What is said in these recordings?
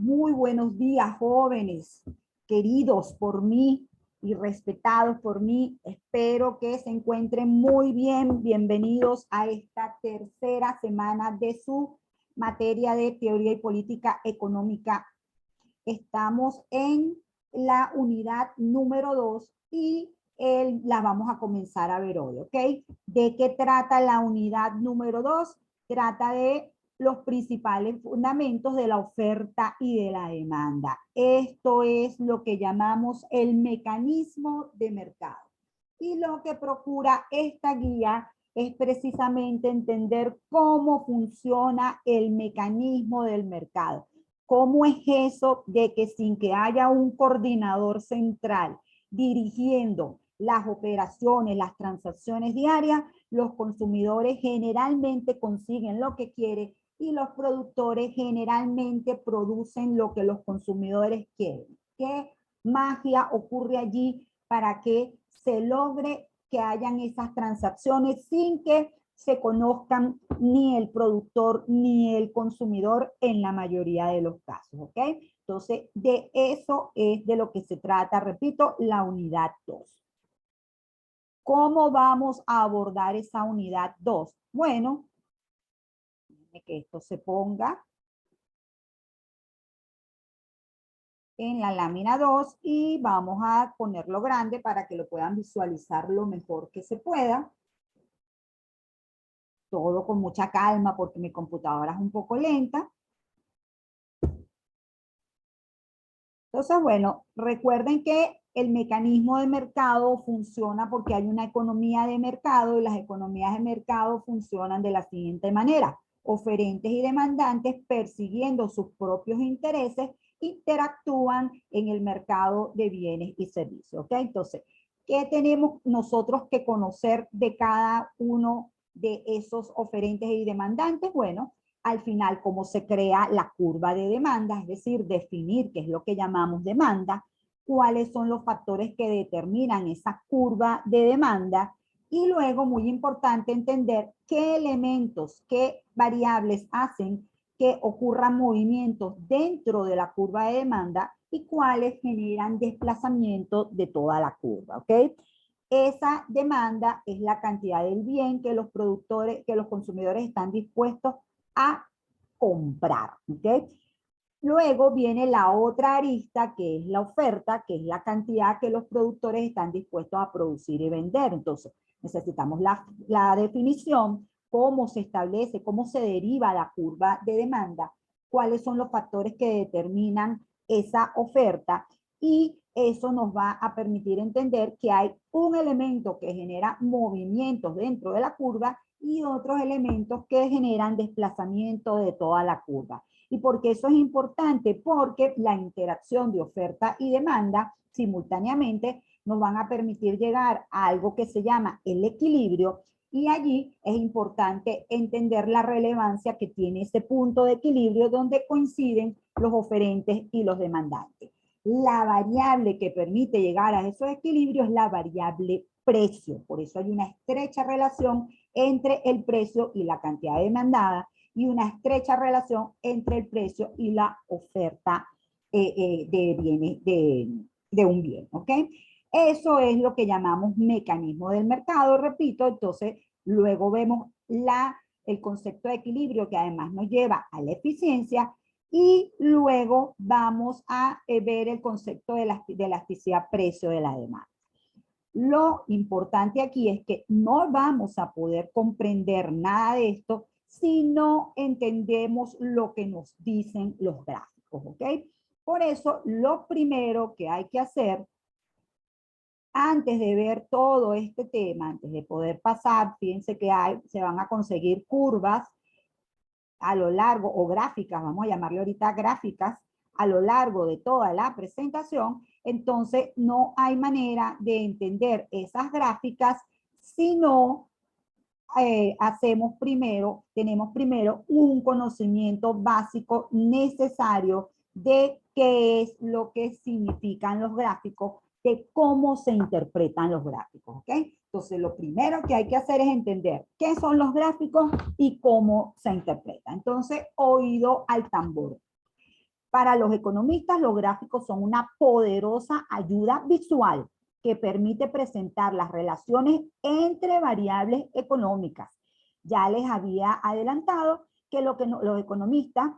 Muy buenos días, jóvenes, queridos por mí y respetados por mí. Espero que se encuentren muy bien. Bienvenidos a esta tercera semana de su materia de teoría y política económica. Estamos en la unidad número 2 y la vamos a comenzar a ver hoy, ¿ok? ¿De qué trata la unidad número 2? Trata de los principales fundamentos de la oferta y de la demanda. Esto es lo que llamamos el mecanismo de mercado. Y lo que procura esta guía es precisamente entender cómo funciona el mecanismo del mercado. ¿Cómo es eso de que sin que haya un coordinador central dirigiendo las operaciones, las transacciones diarias, los consumidores generalmente consiguen lo que quieren y los productores generalmente producen lo que los consumidores quieren? ¿Qué magia ocurre allí para que se logre que hayan esas transacciones sin que se conozcan ni el productor ni el consumidor en la mayoría de los casos, ¿ok? Entonces, de eso es de lo que se trata, repito, la unidad 2. ¿Cómo vamos a abordar esa unidad 2? Bueno, que esto se ponga en la lámina 2 y vamos a ponerlo grande para que lo puedan visualizar lo mejor que se pueda. Todo con mucha calma porque mi computadora es un poco lenta. Entonces, bueno, recuerden que el mecanismo de mercado funciona porque hay una economía de mercado y las economías de mercado funcionan de la siguiente manera. Oferentes y demandantes persiguiendo sus propios intereses interactúan en el mercado de bienes y servicios, ¿ok? Entonces, ¿qué tenemos nosotros que conocer de cada uno de esos oferentes y demandantes? Bueno, al final cómo se crea la curva de demanda, es decir, definir qué es lo que llamamos demanda, cuáles son los factores que determinan esa curva de demanda y luego, muy importante, entender qué elementos, qué variables hacen que ocurran movimientos dentro de la curva de demanda y cuáles generan desplazamiento de toda la curva, ¿ok? Esa demanda es la cantidad del bien que los productores, que los consumidores están dispuestos a comprar, ¿ok? Luego viene la otra arista, que es la oferta, que es la cantidad que los productores están dispuestos a producir y vender. Entonces, necesitamos la definición, cómo se establece, cómo se deriva la curva de demanda, cuáles son los factores que determinan esa oferta y eso nos va a permitir entender que hay un elemento que genera movimientos dentro de la curva y otros elementos que generan desplazamiento de toda la curva. ¿Y por qué eso es importante? Porque la interacción de oferta y demanda simultáneamente nos van a permitir llegar a algo que se llama el equilibrio y allí es importante entender la relevancia que tiene ese punto de equilibrio donde coinciden los oferentes y los demandantes. La variable que permite llegar a esos equilibrios es la variable precio. Por eso hay una estrecha relación entre el precio y la cantidad demandada y una estrecha relación entre el precio y la oferta de bienes, de un bien, ¿ok? Eso es lo que llamamos mecanismo del mercado, repito. Entonces, luego vemos el concepto de equilibrio que además nos lleva a la eficiencia y luego vamos a ver el concepto de elasticidad precio de la demanda. Lo importante aquí es que no vamos a poder comprender nada de esto si no entendemos lo que nos dicen los gráficos, ¿ok? Por eso, lo primero que hay que hacer antes de ver todo este tema, antes de poder pasar, fíjense que se van a conseguir curvas a lo largo, o gráficas, vamos a llamarle ahorita gráficas, a lo largo de toda la presentación. Entonces no hay manera de entender esas gráficas si no tenemos primero un conocimiento básico necesario de qué es lo que significan los gráficos, de cómo se interpretan los gráficos, ¿ok? Entonces, lo primero que hay que hacer es entender qué son los gráficos y cómo se interpretan. Entonces, oído al tambor. Para los economistas, los gráficos son una poderosa ayuda visual que permite presentar las relaciones entre variables económicas. Ya les había adelantado que los economistas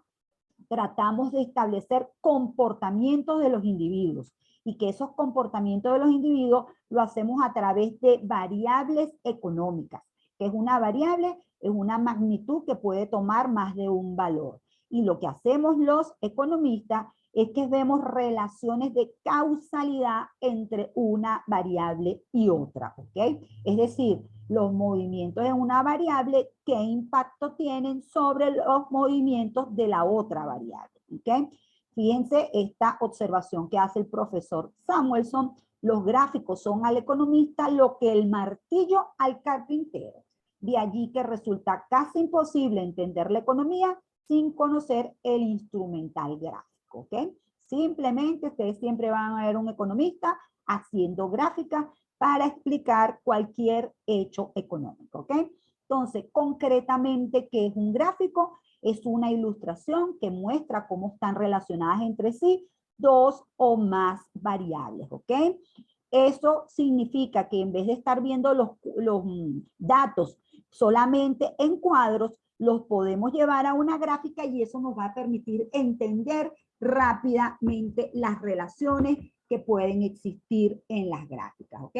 tratamos de establecer comportamientos de los individuos y que esos comportamientos de los individuos lo hacemos a través de variables económicas, que es una variable, es una magnitud que puede tomar más de un valor. Y lo que hacemos los economistas es que vemos relaciones de causalidad entre una variable y otra, ¿ok? Es decir, los movimientos en una variable, qué impacto tienen sobre los movimientos de la otra variable, ¿ok? Fíjense esta observación que hace el profesor Samuelson: los gráficos son al economista lo que el martillo al carpintero. De allí que resulta casi imposible entender la economía sin conocer el instrumental gráfico, ¿ok? Simplemente ustedes siempre van a ver un economista haciendo gráficas para explicar cualquier hecho económico, ¿ok? Entonces, concretamente, ¿qué es un gráfico? Es una ilustración que muestra cómo están relacionadas entre sí dos o más variables, ¿ok? Eso significa que en vez de estar viendo los datos solamente en cuadros, los podemos llevar a una gráfica y eso nos va a permitir entender rápidamente las relaciones que pueden existir en las gráficas, ¿ok?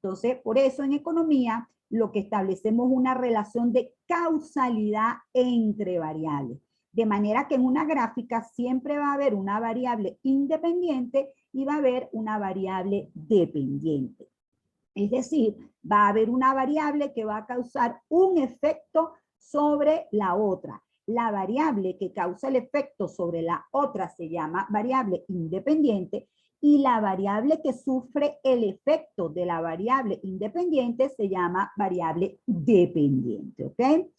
Entonces, por eso en economía lo que establecemos es una relación de causalidad entre variables. De manera que en una gráfica siempre va a haber una variable independiente y va a haber una variable dependiente. Es decir, va a haber una variable que va a causar un efecto sobre la otra. La variable que causa el efecto sobre la otra se llama variable independiente y la variable que sufre el efecto de la variable independiente se llama variable dependiente, ¿ok?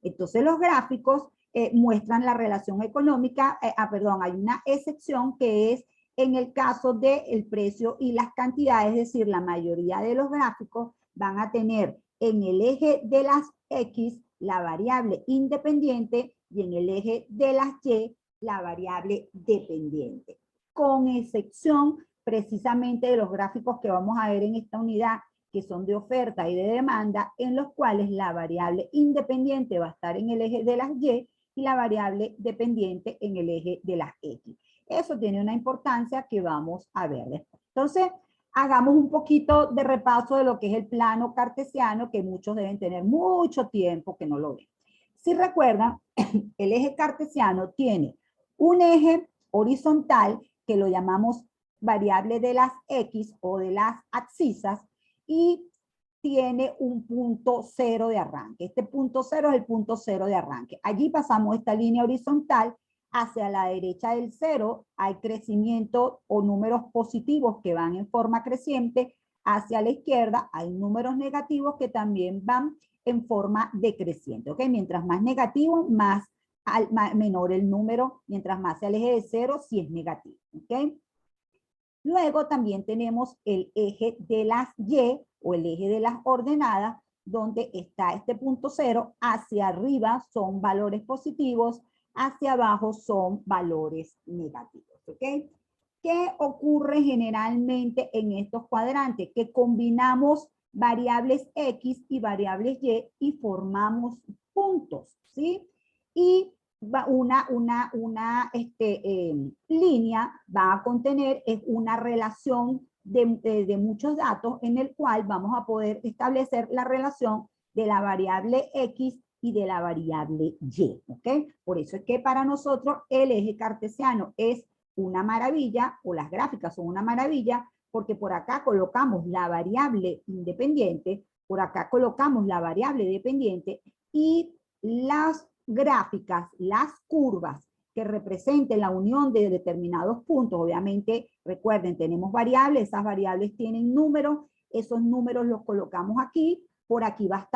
Entonces los gráficos muestran la relación económica, hay una excepción que es en el caso del precio y las cantidades, es decir, la mayoría de los gráficos van a tener en el eje de las X la variable independiente y en el eje de las Y la variable dependiente, con excepción precisamente de los gráficos que vamos a ver en esta unidad, que son de oferta y de demanda, en los cuales la variable independiente va a estar en el eje de las Y y la variable dependiente en el eje de las X. Eso tiene una importancia que vamos a ver después. Entonces, hagamos un poquito de repaso de lo que es el plano cartesiano, que muchos deben tener mucho tiempo que no lo ven. Si recuerdan, el eje cartesiano tiene un eje horizontal que lo llamamos variable de las X o de las abscisas y tiene un punto cero de arranque. Este punto cero es el punto cero de arranque. Allí pasamos esta línea horizontal. Hacia la derecha del cero hay crecimiento o números positivos que van en forma creciente. Hacia la izquierda hay números negativos que también van en forma decreciente. ¿Ok? Mientras más negativo, menor el número. Mientras más se aleje de cero, si es negativo. ¿Ok? Luego también tenemos el eje de las Y o el eje de las ordenadas, donde está este punto cero. Hacia arriba son valores positivos, hacia abajo son valores negativos, ¿ok? ¿Qué ocurre generalmente en estos cuadrantes? Que combinamos variables X y variables Y formamos puntos, ¿sí? Y una línea va a contener una relación de muchos datos en el cual vamos a poder establecer la relación de la variable X y de la variable Y, ¿ok? Por eso es que para nosotros el eje cartesiano es una maravilla, o las gráficas son una maravilla, porque por acá colocamos la variable independiente, por acá colocamos la variable dependiente y las gráficas, las curvas que representen la unión de determinados puntos. Obviamente, recuerden, tenemos variables, esas variables tienen números, esos números los colocamos aquí, por aquí va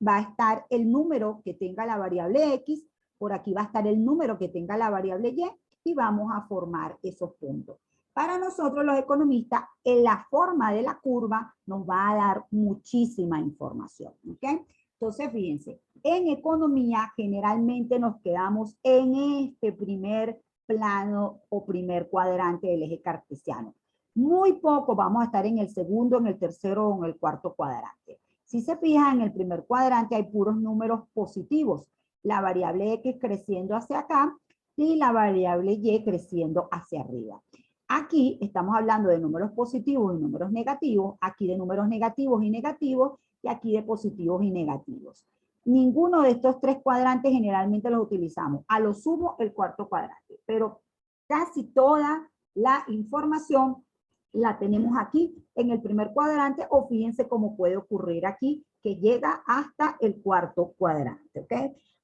a estar el número que tenga la variable X, por aquí va a estar el número que tenga la variable Y, y vamos a formar esos puntos. Para nosotros los economistas, en la forma de la curva nos va a dar muchísima información, ¿ok? Entonces, fíjense, en economía generalmente nos quedamos en este primer plano o primer cuadrante del eje cartesiano. Muy poco vamos a estar en el segundo, en el tercero o en el cuarto cuadrante. Si se fijan, en el primer cuadrante hay puros números positivos. La variable X creciendo hacia acá y la variable Y creciendo hacia arriba. Aquí estamos hablando de números positivos y números negativos, aquí de números negativos y negativos, y aquí de positivos y negativos. Ninguno de estos tres cuadrantes generalmente los utilizamos. A lo sumo el cuarto cuadrante, pero casi toda la información la tenemos aquí en el primer cuadrante, o fíjense cómo puede ocurrir aquí, que llega hasta el cuarto cuadrante, ¿ok?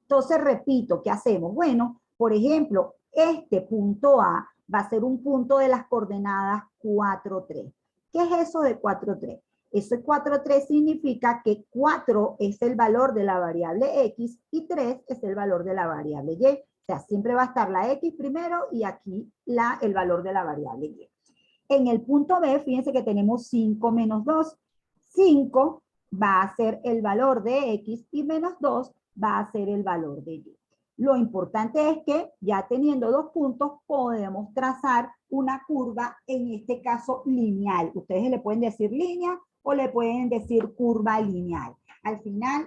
Entonces, repito, ¿qué hacemos? Bueno, por ejemplo, este punto A va a ser un punto de las coordenadas 4, 3. ¿Qué es eso de 4, 3? Eso de 4, 3 significa que 4 es el valor de la variable X y 3 es el valor de la variable Y. O sea, siempre va a estar la X primero y aquí el valor de la variable Y. En el punto B, fíjense que tenemos 5 menos 2. 5 va a ser el valor de X y menos 2 va a ser el valor de Y. Lo importante es que ya teniendo dos puntos podemos trazar una curva, en este caso lineal. Ustedes le pueden decir línea o le pueden decir curva lineal. Al final,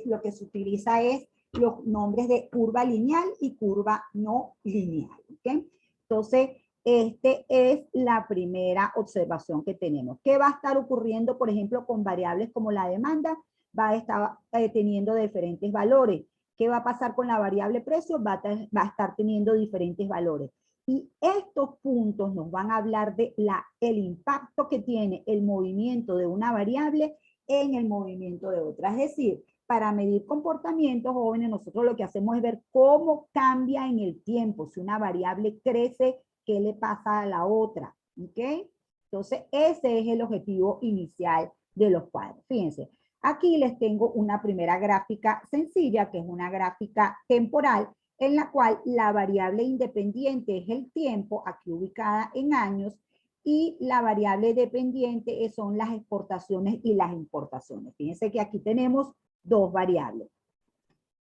lo que se utiliza es los nombres de curva lineal y curva no lineal. ¿Okay? Entonces, esta es la primera observación que tenemos. ¿Qué va a estar ocurriendo, por ejemplo, con variables como la demanda? Va a estar teniendo diferentes valores. ¿Qué va a pasar con la variable precio? Va a estar teniendo diferentes valores. Y estos puntos nos van a hablar de el impacto que tiene el movimiento de una variable en el movimiento de otra. Es decir, para medir comportamientos, jóvenes, nosotros lo que hacemos es ver cómo cambia en el tiempo. Si una variable crece, ¿qué le pasa a la otra? ¿Ok? Entonces, ese es el objetivo inicial de los cuadros. Fíjense, aquí les tengo una primera gráfica sencilla, que es una gráfica temporal, en la cual la variable independiente es el tiempo, aquí ubicada en años, y la variable dependiente son las exportaciones y las importaciones. Fíjense que aquí tenemos dos variables.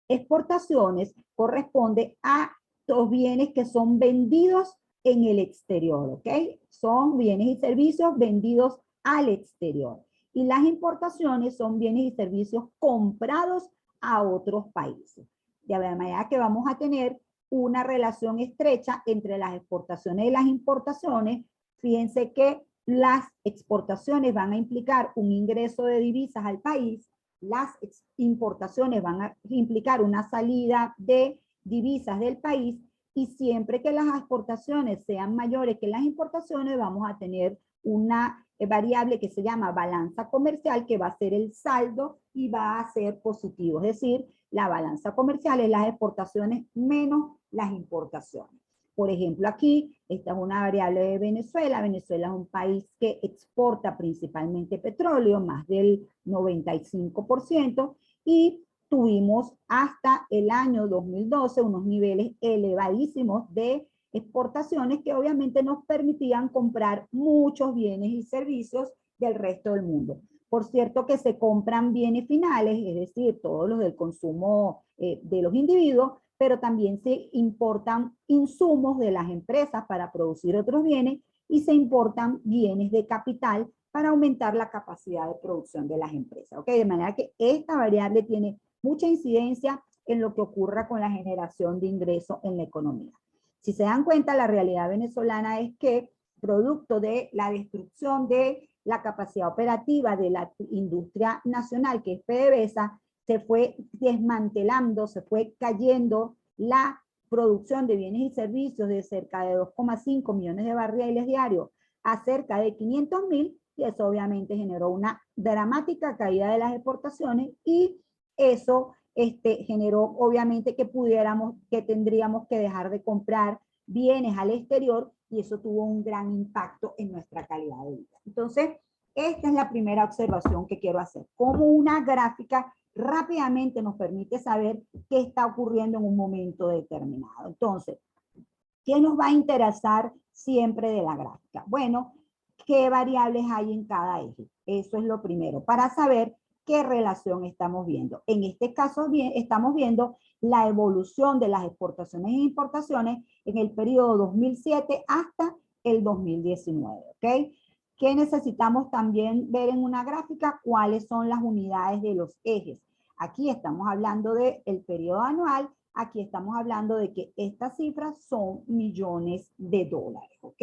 Exportaciones corresponde a los bienes que son vendidos en el exterior, ¿ok? Son bienes y servicios vendidos al exterior. Y las importaciones son bienes y servicios comprados a otros países. De manera que vamos a tener una relación estrecha entre las exportaciones y las importaciones. Fíjense que las exportaciones van a implicar un ingreso de divisas al país, las importaciones van a implicar una salida de divisas del país, y siempre que las exportaciones sean mayores que las importaciones, vamos a tener una variable que se llama balanza comercial, que va a ser el saldo y va a ser positivo. Es decir, la balanza comercial es las exportaciones menos las importaciones. Por ejemplo, aquí, esta es una variable de Venezuela. Venezuela es un país que exporta principalmente petróleo, más del 95%, y tuvimos hasta el año 2012 unos niveles elevadísimos de exportaciones que obviamente nos permitían comprar muchos bienes y servicios del resto del mundo. Por cierto que se compran bienes finales, es decir, todos los del consumo de los individuos, pero también se importan insumos de las empresas para producir otros bienes y se importan bienes de capital para aumentar la capacidad de producción de las empresas. ¿Okay? De manera que esta variable tiene mucha incidencia en lo que ocurra con la generación de ingresos en la economía. Si se dan cuenta, la realidad venezolana es que, producto de la destrucción de la capacidad operativa de la industria nacional, que es PDVSA, se fue desmantelando, se fue cayendo la producción de bienes y servicios de cerca de 2,5 millones de barriles diarios a cerca de 500.000, y eso obviamente generó una dramática caída de las exportaciones, y eso generó obviamente que tendríamos que dejar de comprar bienes al exterior, y eso tuvo un gran impacto en nuestra calidad de vida. Entonces, esta es la primera observación que quiero hacer. Como una gráfica rápidamente nos permite saber qué está ocurriendo en un momento determinado. Entonces, ¿qué nos va a interesar siempre de la gráfica? Bueno, ¿qué variables hay en cada eje? Eso es lo primero, para saber ¿qué relación estamos viendo? En este caso estamos viendo la evolución de las exportaciones e importaciones en el periodo 2007 hasta el 2019, ¿ok? ¿Qué necesitamos también ver en una gráfica? ¿Cuáles son las unidades de los ejes? Aquí estamos hablando del periodo anual, aquí estamos hablando de que estas cifras son millones de dólares, ¿ok?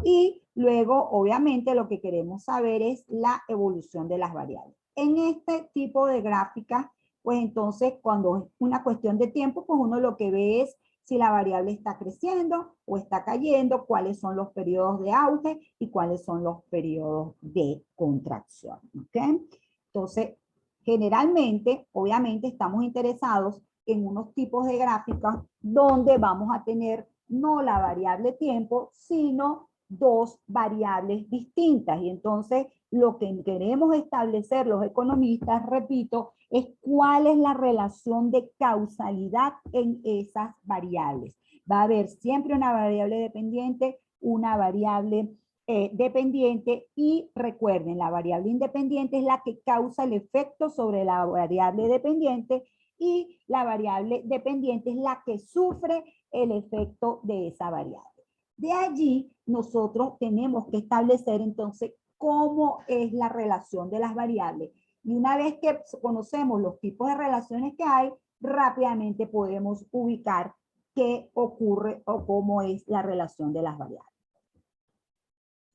Y luego, obviamente, lo que queremos saber es la evolución de las variables. En este tipo de gráficas, pues entonces, cuando es una cuestión de tiempo, pues uno lo que ve es si la variable está creciendo o está cayendo, cuáles son los periodos de auge y cuáles son los periodos de contracción, ¿ok? Entonces, generalmente, obviamente, estamos interesados en unos tipos de gráficas donde vamos a tener no la variable tiempo, sino dos variables distintas. Y entonces lo que queremos establecer los economistas, repito, es cuál es la relación de causalidad en esas variables. Va a haber siempre una variable dependiente, una variable dependiente, y recuerden, la variable independiente es la que causa el efecto sobre la variable dependiente, y la variable dependiente es la que sufre el efecto de esa variable. De allí, nosotros tenemos que establecer entonces cómo es la relación de las variables. Y una vez que conocemos los tipos de relaciones que hay, rápidamente podemos ubicar qué ocurre o cómo es la relación de las variables.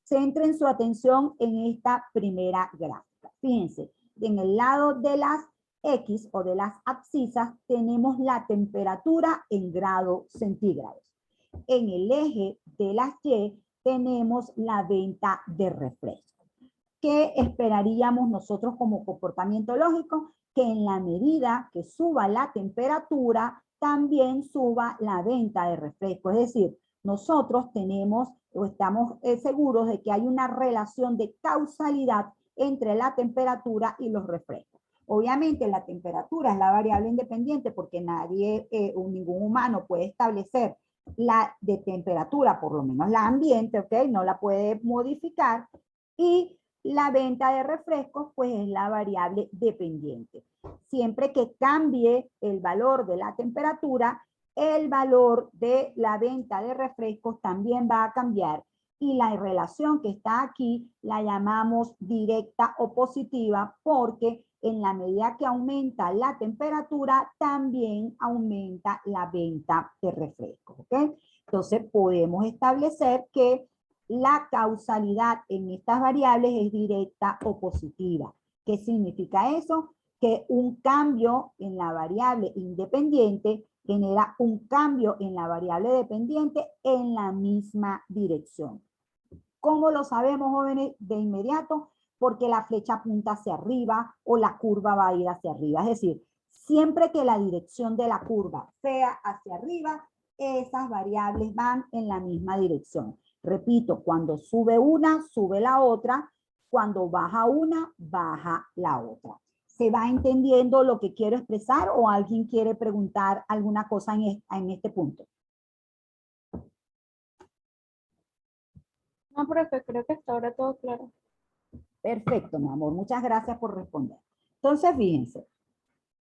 Centren su atención en esta primera gráfica. Fíjense, en el lado de las X o de las abscisas tenemos la temperatura en grados centígrados. En el eje de las Y tenemos la venta de refresco. ¿Qué esperaríamos nosotros como comportamiento lógico? Que en la medida que suba la temperatura, también suba la venta de refresco. Es decir, nosotros tenemos o estamos seguros de que hay una relación de causalidad entre la temperatura y los refrescos. Obviamente la temperatura es la variable independiente porque nadie o ningún humano puede establecer la de temperatura, por lo menos la ambiente, ¿ok? No la puede modificar. Y la venta de refrescos, pues es la variable dependiente. Siempre que cambie el valor de la temperatura, el valor de la venta de refrescos también va a cambiar. Y la relación que está aquí la llamamos directa o positiva porque en la medida que aumenta la temperatura, también aumenta la venta de refrescos, ¿ok? Entonces podemos establecer que la causalidad en estas variables es directa o positiva. ¿Qué significa eso? Que un cambio en la variable independiente genera un cambio en la variable dependiente en la misma dirección. ¿Cómo lo sabemos, jóvenes? De inmediato, porque la flecha apunta hacia arriba o la curva va a ir hacia arriba. Es decir, siempre que la dirección de la curva sea hacia arriba, esas variables van en la misma dirección. Repito, cuando sube una, sube la otra. Cuando baja una, baja la otra. ¿Se va entendiendo lo que quiero expresar o alguien quiere preguntar alguna cosa en este punto? No, profe, creo que hasta ahora todo claro. Perfecto, mi amor. Muchas gracias por responder. Entonces, fíjense.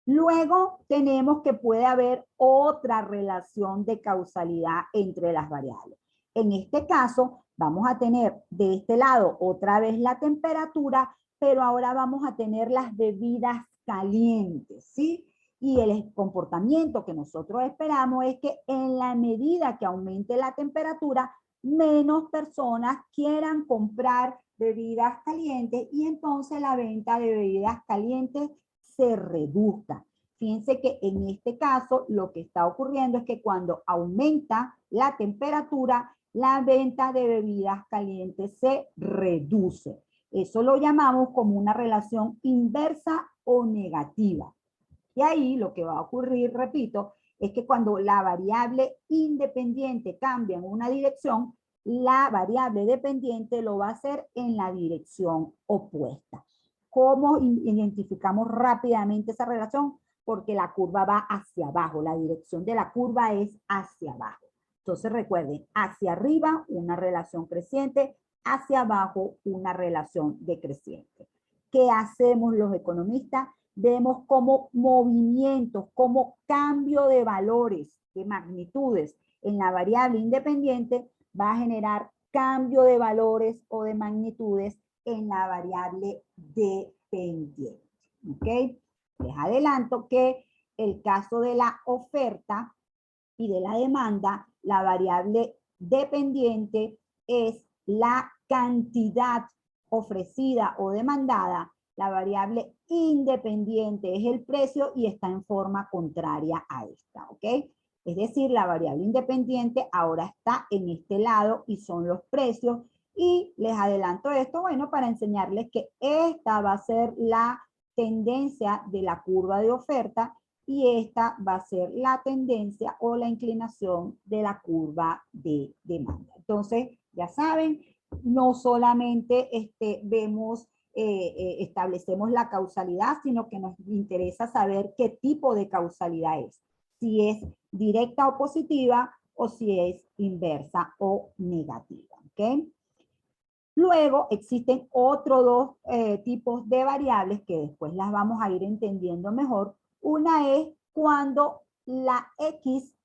Luego tenemos que puede haber otra relación de causalidad entre las variables. En este caso, vamos a tener de este lado otra vez la temperatura, pero ahora vamos a tener las bebidas calientes, ¿sí? Y el comportamiento que nosotros esperamos es que en la medida que aumente la temperatura, menos personas quieran comprar bebidas calientes y entonces la venta de bebidas calientes se reduzca. Fíjense que en este caso lo que está ocurriendo es que cuando aumenta la temperatura, la venta de bebidas calientes se reduce. Eso lo llamamos como una relación inversa o negativa. Y ahí lo que va a ocurrir, repito, es que cuando la variable independiente cambia en una dirección, la variable dependiente lo va a hacer en la dirección opuesta. ¿Cómo identificamos rápidamente esa relación? Porque la curva va hacia abajo, la dirección de la curva es hacia abajo. Entonces recuerden, hacia arriba una relación creciente, hacia abajo una relación decreciente. ¿qué hacemos los economistas? Vemos como movimientos, como cambio de valores, de magnitudes en la variable independiente va a generar cambio de valores o de magnitudes en la variable dependiente. ¿Ok? Les adelanto que el caso de la oferta y de la demanda, la variable dependiente es la cantidad ofrecida o demandada. La variable independiente es el precio y está en forma contraria a esta, ¿ok? Es decir, la variable independiente ahora está en este lado y son los precios. Y les adelanto esto, bueno, para enseñarles que esta va a ser la tendencia de la curva de oferta y esta va a ser la tendencia o la inclinación de la curva de demanda. Entonces, ya saben, no solamente vemos, establecemos la causalidad, sino que nos interesa saber qué tipo de causalidad es. Si es directa o positiva o si es inversa o negativa. ¿Ok? Luego existen otros dos tipos de variables que después las vamos a ir entendiendo mejor. Una es cuando la X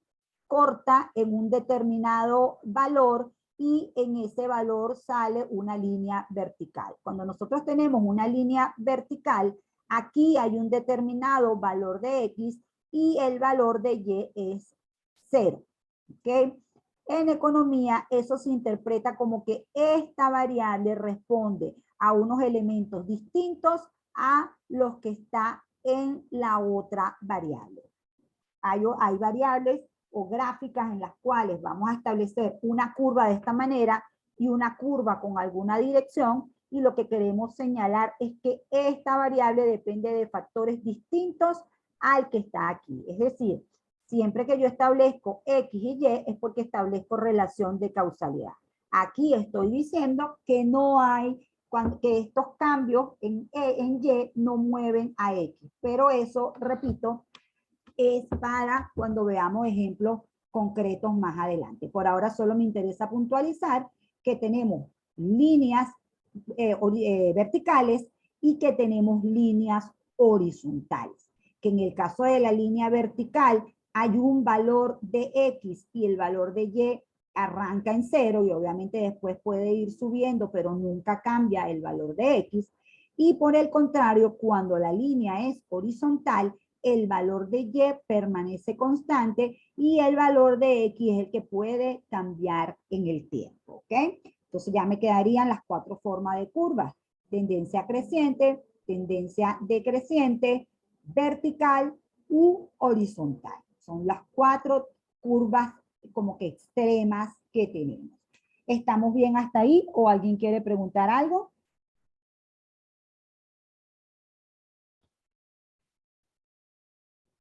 corta en un determinado valor y en ese valor sale una línea vertical. Cuando nosotros tenemos una línea vertical, aquí hay un determinado valor de X y el valor de Y es 0. ¿Ok? En economía, eso se interpreta como que esta variable responde a unos elementos distintos a los que está en la otra variable. Hay variables o gráficas en las cuales vamos a establecer una curva de esta manera y una curva con alguna dirección, y lo que queremos señalar es que esta variable depende de factores distintos al que está aquí. Es decir, siempre que yo establezco X y Y es porque establezco relación de causalidad. Aquí estoy diciendo que no hay, que estos cambios en Y no mueven a X, pero eso, repito, es para cuando veamos ejemplos concretos más adelante. Por ahora solo me interesa puntualizar que tenemos líneas verticales y que tenemos líneas horizontales. Que en el caso de la línea vertical hay un valor de X y el valor de Y arranca en 0 y obviamente después puede ir subiendo, pero nunca cambia el valor de X. Y por el contrario, cuando la línea es horizontal, el valor de Y permanece constante y el valor de X es el que puede cambiar en el tiempo, ¿ok? Entonces ya me quedarían las 4 formas de curvas: tendencia creciente, tendencia decreciente, vertical u horizontal. Son las 4 curvas como que extremas que tenemos. ¿Estamos bien hasta ahí o alguien quiere preguntar algo?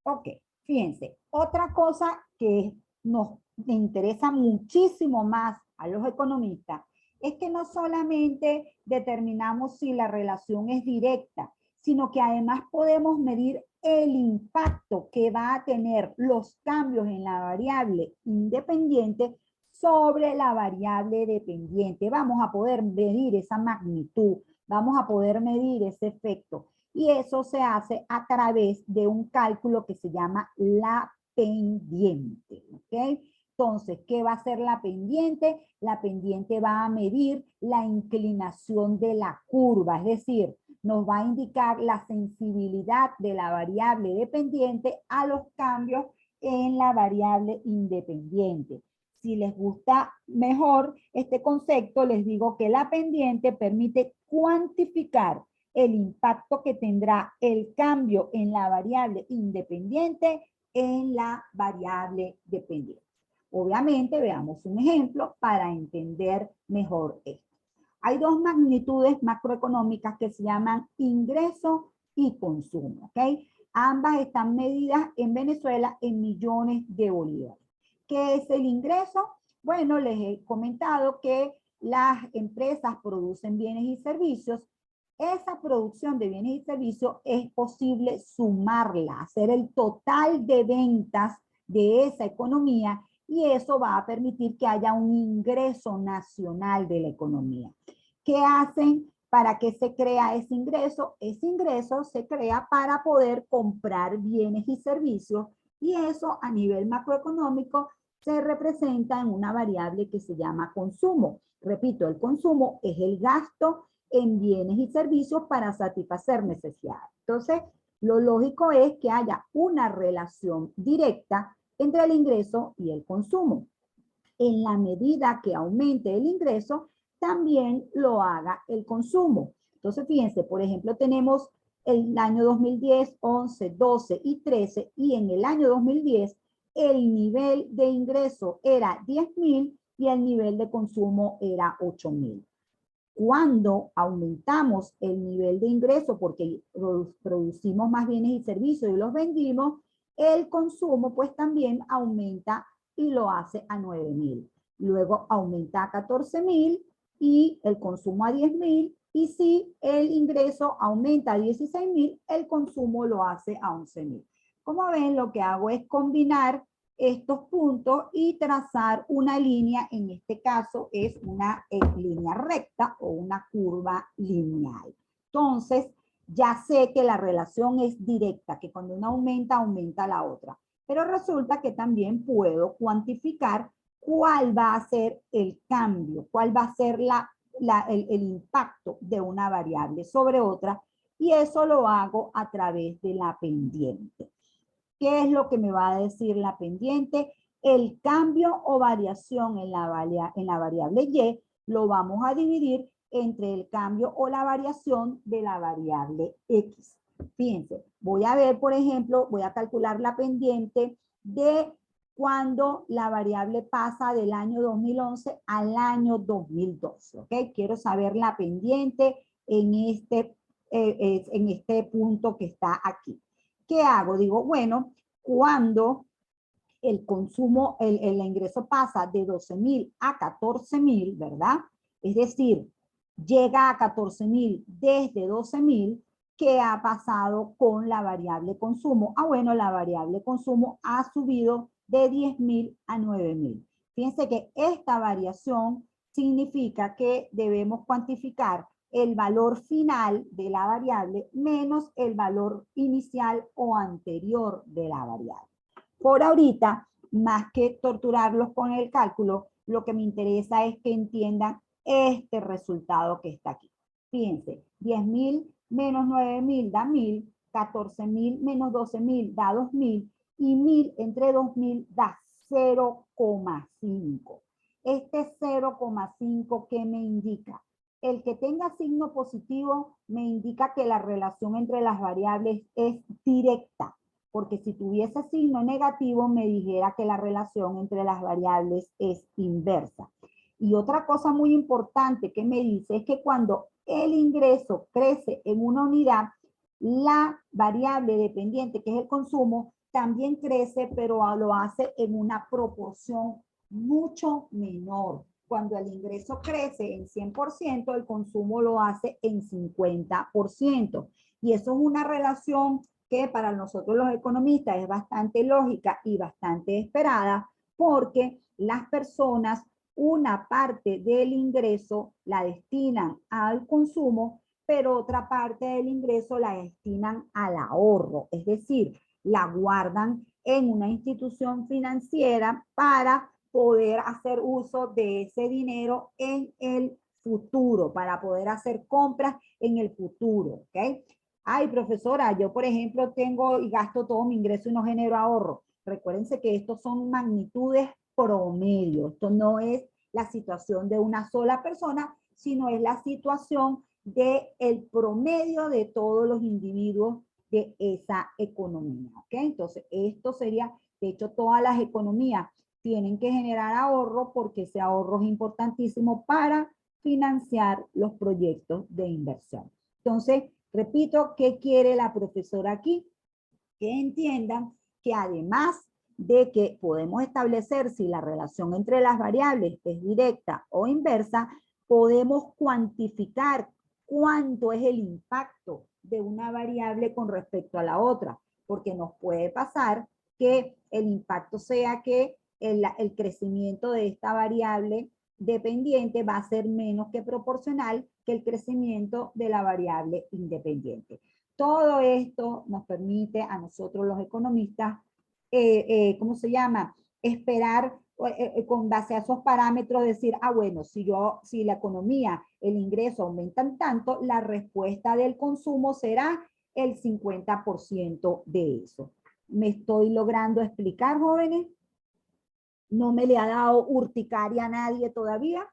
Ok, fíjense, otra cosa que nos interesa muchísimo más a los economistas es que no solamente determinamos si la relación es directa, sino que además podemos medir el impacto que va a tener los cambios en la variable independiente sobre la variable dependiente. Vamos a poder medir esa magnitud, vamos a poder medir ese efecto. Y eso se hace a través de un cálculo que se llama la pendiente, ¿ok? Entonces, ¿qué va a ser la pendiente? La pendiente va a medir la inclinación de la curva, es decir, nos va a indicar la sensibilidad de la variable dependiente a los cambios en la variable independiente. Si les gusta mejor este concepto, les digo que la pendiente permite cuantificar el impacto que tendrá el cambio en la variable independiente en la variable dependiente. Obviamente, veamos un ejemplo para entender mejor esto. Hay dos magnitudes macroeconómicas que se llaman ingreso y consumo, ¿ok? Ambas están medidas en Venezuela en millones de bolívares. ¿Qué es el ingreso? Bueno, les he comentado que las empresas producen bienes y servicios. Esa producción de bienes y servicios es posible sumarla, hacer el total de ventas de esa economía, y eso va a permitir que haya un ingreso nacional de la economía. ¿Qué hacen ¿Para qué se crea ese ingreso? Ese ingreso se crea para poder comprar bienes y servicios y eso a nivel macroeconómico se representa en una variable que se llama consumo. Repito, el consumo es el gasto en bienes y servicios para satisfacer necesidades. Entonces, lo lógico es que haya una relación directa entre el ingreso y el consumo. En la medida que aumente el ingreso, también lo haga el consumo. Entonces, fíjense, por ejemplo, tenemos el año 2010, 11, 12 y 13, y en el año 2010 el nivel de ingreso era 10.000 y el nivel de consumo era 8.000. Cuando aumentamos el nivel de ingreso porque producimos más bienes y servicios y los vendimos, el consumo pues también aumenta y lo hace a 9.000. Luego aumenta a 14.000 y el consumo a 10.000. Y si el ingreso aumenta a 16.000, el consumo lo hace a 11.000. Como ven, lo que hago es combinar estos puntos y trazar una línea, en este caso es una línea recta o una curva lineal. Entonces, ya sé que la relación es directa, que cuando una aumenta, aumenta la otra. Pero resulta que también puedo cuantificar cuál va a ser el cambio, cuál va a ser el impacto de una variable sobre otra, y eso lo hago a través de la pendiente. ¿Qué es lo que me va a decir la pendiente? El cambio o variación en la variable Y lo vamos a dividir entre el cambio o la variación de la variable X. Fíjense, voy a ver, por ejemplo, voy a calcular la pendiente de cuando la variable pasa del año 2011 al año 2012, ¿ok? Quiero saber la pendiente en este punto que está aquí. ¿Qué hago? Digo, bueno, cuando el consumo, el ingreso pasa de 12.000 a 14.000, ¿verdad? Es decir, llega a 14.000 desde 12.000, ¿qué ha pasado con la variable consumo? Ah, bueno, la variable consumo ha subido de 10.000 a 9.000. Fíjense que esta variación significa que debemos cuantificar el valor final de la variable menos el valor inicial o anterior de la variable. Por ahorita, más que torturarlos con el cálculo, lo que me interesa es que entiendan este resultado que está aquí. Fíjense, 10.000 menos 9.000 da 1.000, 14.000 menos 12.000 da 2.000 y 1.000 entre 2.000 da 0,5. Este 0,5, ¿qué me indica? El que tenga signo positivo me indica que la relación entre las variables es directa, porque si tuviese signo negativo me dijera que la relación entre las variables es inversa. Y otra cosa muy importante que me dice es que cuando el ingreso crece en una unidad, la variable dependiente, que es el consumo, también crece, pero lo hace en una proporción mucho menor. Cuando el ingreso crece en 100%, el consumo lo hace en 50%. Y eso es una relación que para nosotros los economistas es bastante lógica y bastante esperada, porque las personas una parte del ingreso la destinan al consumo, pero otra parte del ingreso la destinan al ahorro, es decir, la guardan en una institución financiera para poder hacer uso de ese dinero en el futuro, para poder hacer compras en el futuro, ¿ok? Ay, profesora, yo por ejemplo tengo y gasto todo mi ingreso y no genero ahorro. Recuérdense que estos son magnitudes promedio. Esto no es la situación de una sola persona, sino es la situación del promedio de todos los individuos de esa economía. ¿Ok? Entonces, esto sería, de hecho, todas las economías tienen que generar ahorro porque ese ahorro es importantísimo para financiar los proyectos de inversión. Entonces, repito, ¿qué quiere la profesora aquí? Que entiendan que además de que podemos establecer si la relación entre las variables es directa o inversa, podemos cuantificar cuánto es el impacto de una variable con respecto a la otra, porque nos puede pasar que el impacto sea que el crecimiento de esta variable dependiente va a ser menos que proporcional que el crecimiento de la variable independiente. Todo esto nos permite a nosotros los economistas, ¿cómo se llama? Esperar con base a esos parámetros, decir, bueno, si la economía, el ingreso aumentan tanto, la respuesta del consumo será el 50% de eso. ¿Me estoy logrando explicar, jóvenes? ¿No me le ha dado urticaria a nadie todavía?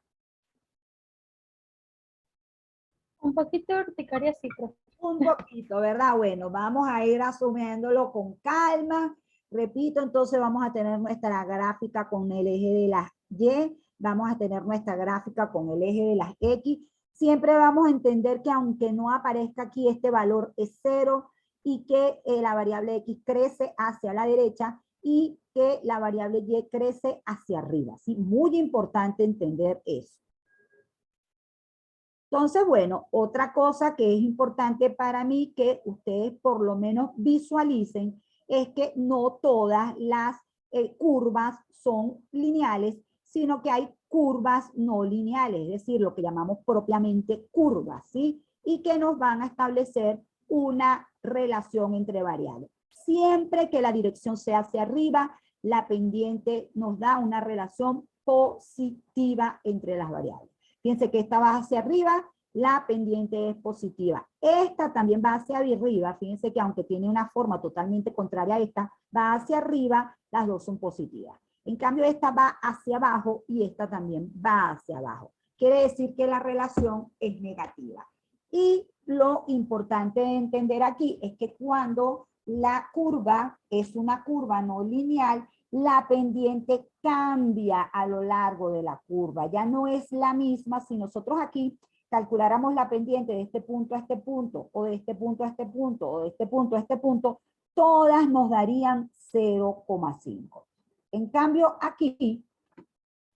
Un poquito de urticaria sí, profe. Un poquito, ¿verdad? Bueno, vamos a ir asumiéndolo con calma. Repito, entonces vamos a tener nuestra gráfica con el eje de las Y, vamos a tener nuestra gráfica con el eje de las X. Siempre vamos a entender que aunque no aparezca aquí, este valor es 0 y que la variable X crece hacia la derecha y que la variable Y crece hacia arriba. ¿Sí? Muy importante entender eso. Entonces, bueno, otra cosa que es importante para mí que ustedes por lo menos visualicen es que no todas las curvas son lineales, sino que hay curvas no lineales, es decir, lo que llamamos propiamente curvas, ¿sí? Y que nos van a establecer una relación entre variables. Siempre que la dirección sea hacia arriba, la pendiente nos da una relación positiva entre las variables. Fíjense que esta va hacia arriba, la pendiente es positiva. Esta también va hacia arriba, fíjense que aunque tiene una forma totalmente contraria a esta, va hacia arriba, las dos son positivas. En cambio, esta va hacia abajo y esta también va hacia abajo. Quiere decir que la relación es negativa. Y lo importante de entender aquí es que cuando la curva es una curva no lineal, la pendiente cambia a lo largo de la curva. Ya no es la misma. Si nosotros aquí calculáramos la pendiente de este punto a este punto, o de este punto a este punto, o de este punto a este punto, todas nos darían 0,5. En cambio, aquí,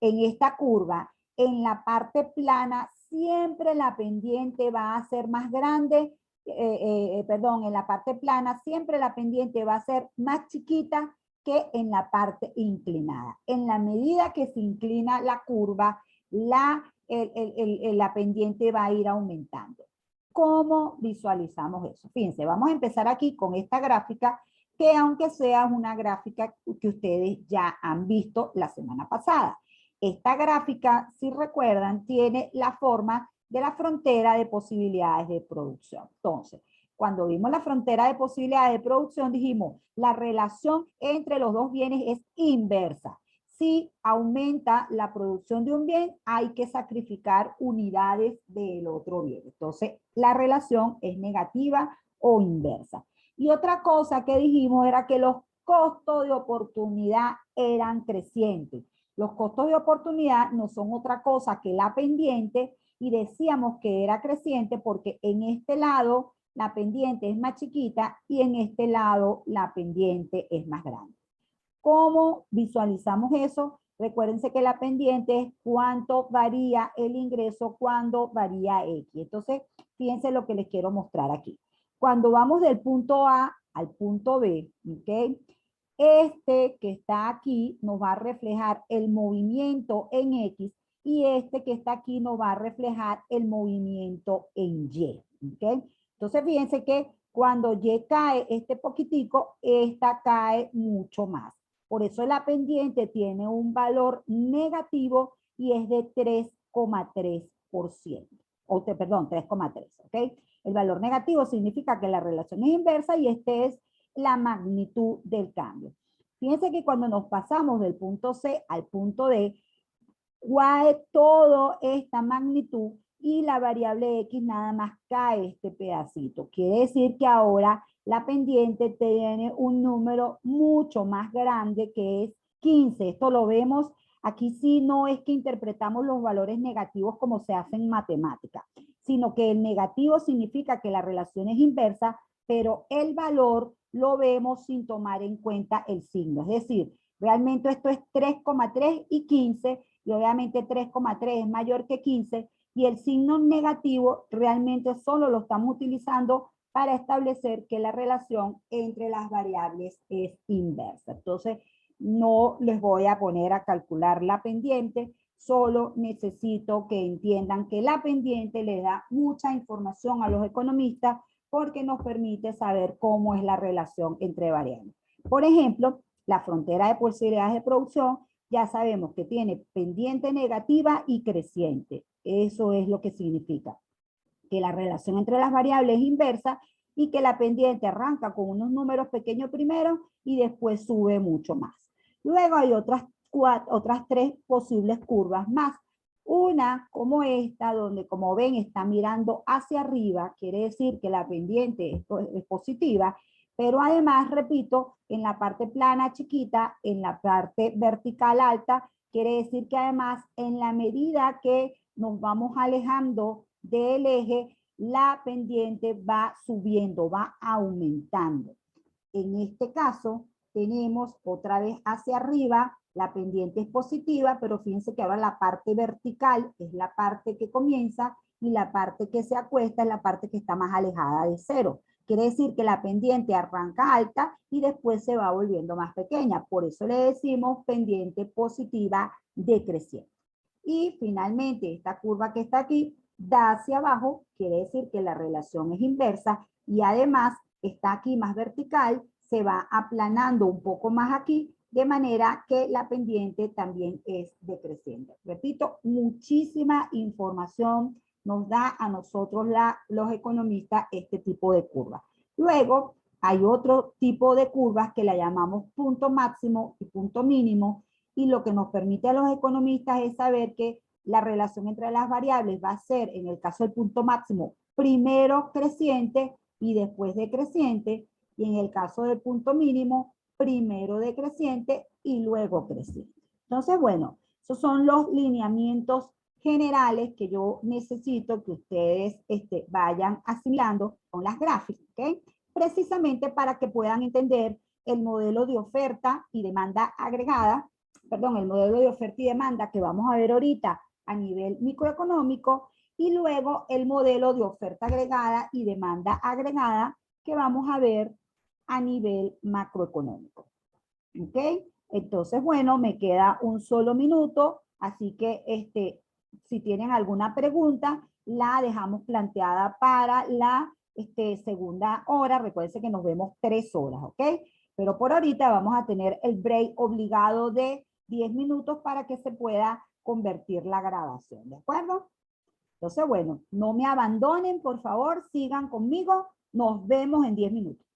en esta curva, en la parte plana, siempre la pendiente va a ser más grande, en la parte plana, siempre la pendiente va a ser más chiquita que en la parte inclinada. En la medida que se inclina la curva, la pendiente va a ir aumentando. ¿Cómo visualizamos eso? Fíjense, vamos a empezar aquí con esta gráfica, que aunque sea una gráfica que ustedes ya han visto la semana pasada. Esta gráfica, si recuerdan, tiene la forma de la frontera de posibilidades de producción. Entonces, cuando vimos la frontera de posibilidades de producción, dijimos, la relación entre los dos bienes es inversa. Si aumenta la producción de un bien, hay que sacrificar unidades del otro bien. Entonces, la relación es negativa o inversa. Y otra cosa que dijimos era que los costos de oportunidad eran crecientes. Los costos de oportunidad no son otra cosa que la pendiente, y decíamos que era creciente porque en este lado la pendiente es más chiquita y en este lado la pendiente es más grande. ¿Cómo visualizamos eso? Recuérdense que la pendiente es cuánto varía el ingreso cuando varía X. Entonces, fíjense lo que les quiero mostrar aquí. Cuando vamos del punto A al punto B, ¿ok? Este que está aquí nos va a reflejar el movimiento en X y este que está aquí nos va a reflejar el movimiento en Y, ¿ok? Entonces, fíjense que cuando Y cae este poquitico, esta cae mucho más. Por eso la pendiente tiene un valor negativo y es de 3,3%. Perdón, 3,3, ¿ok? El valor negativo significa que la relación es inversa y este es la magnitud del cambio. Fíjense que cuando nos pasamos del punto C al punto D, cae toda esta magnitud y la variable X nada más cae este pedacito. Quiere decir que ahora la pendiente tiene un número mucho más grande que es 15. Esto lo vemos aquí, sí, no es que interpretamos los valores negativos como se hace en matemática, sino que el negativo significa que la relación es inversa, pero el valor lo vemos sin tomar en cuenta el signo. Es decir, realmente esto es 3,3 y 15, y obviamente 3,3 es mayor que 15, y el signo negativo realmente solo lo estamos utilizando para establecer que la relación entre las variables es inversa. Entonces, no les voy a poner a calcular la pendiente, Solo necesito que entiendan que la pendiente le da mucha información a los economistas porque nos permite saber cómo es la relación entre variables. Por ejemplo, la frontera de posibilidades de producción ya sabemos que tiene pendiente negativa y creciente. Eso es lo que significa que la relación entre las variables es inversa y que la pendiente arranca con unos números pequeños primero y después sube mucho más. Luego hay otras tres posibles curvas más. Una como esta, donde como ven está mirando hacia arriba, quiere decir que la pendiente es positiva, pero además, repito, en la parte plana chiquita, en la parte vertical alta, quiere decir que además en la medida que nos vamos alejando del eje, la pendiente va subiendo, va aumentando. En este caso, tenemos otra vez hacia arriba, la pendiente es positiva, pero fíjense que ahora la parte vertical es la parte que comienza y la parte que se acuesta es la parte que está más alejada de cero. Quiere decir que la pendiente arranca alta y después se va volviendo más pequeña. Por eso le decimos pendiente positiva decreciente. Y finalmente, esta curva que está aquí da hacia abajo, quiere decir que la relación es inversa y además está aquí más vertical, se va aplanando un poco más aquí, de manera que la pendiente también es decreciente. Repito, muchísima información nos da a nosotros los economistas este tipo de curvas. Luego, hay otro tipo de curvas que la llamamos punto máximo y punto mínimo, y lo que nos permite a los economistas es saber que la relación entre las variables va a ser, en el caso del punto máximo, primero creciente y después decreciente, y en el caso del punto mínimo, primero decreciente y luego creciente. Entonces, bueno, esos son los lineamientos generales que yo necesito que ustedes vayan asimilando con las gráficas, ¿ok? Precisamente para que puedan entender el modelo de oferta y demanda agregada, perdón, el modelo de oferta y demanda que vamos a ver ahorita a nivel microeconómico, y luego el modelo de oferta agregada y demanda agregada que vamos a ver a nivel macroeconómico. ¿Ok? Entonces, bueno, me queda un solo minuto, así que si tienen alguna pregunta, la dejamos planteada para la segunda hora. Recuerden que nos vemos 3 horas, ¿ok? Pero por ahorita vamos a tener el break obligado de 10 minutos para que se pueda convertir la grabación, ¿de acuerdo? Entonces, bueno, no me abandonen, por favor, sigan conmigo. Nos vemos en 10 minutos.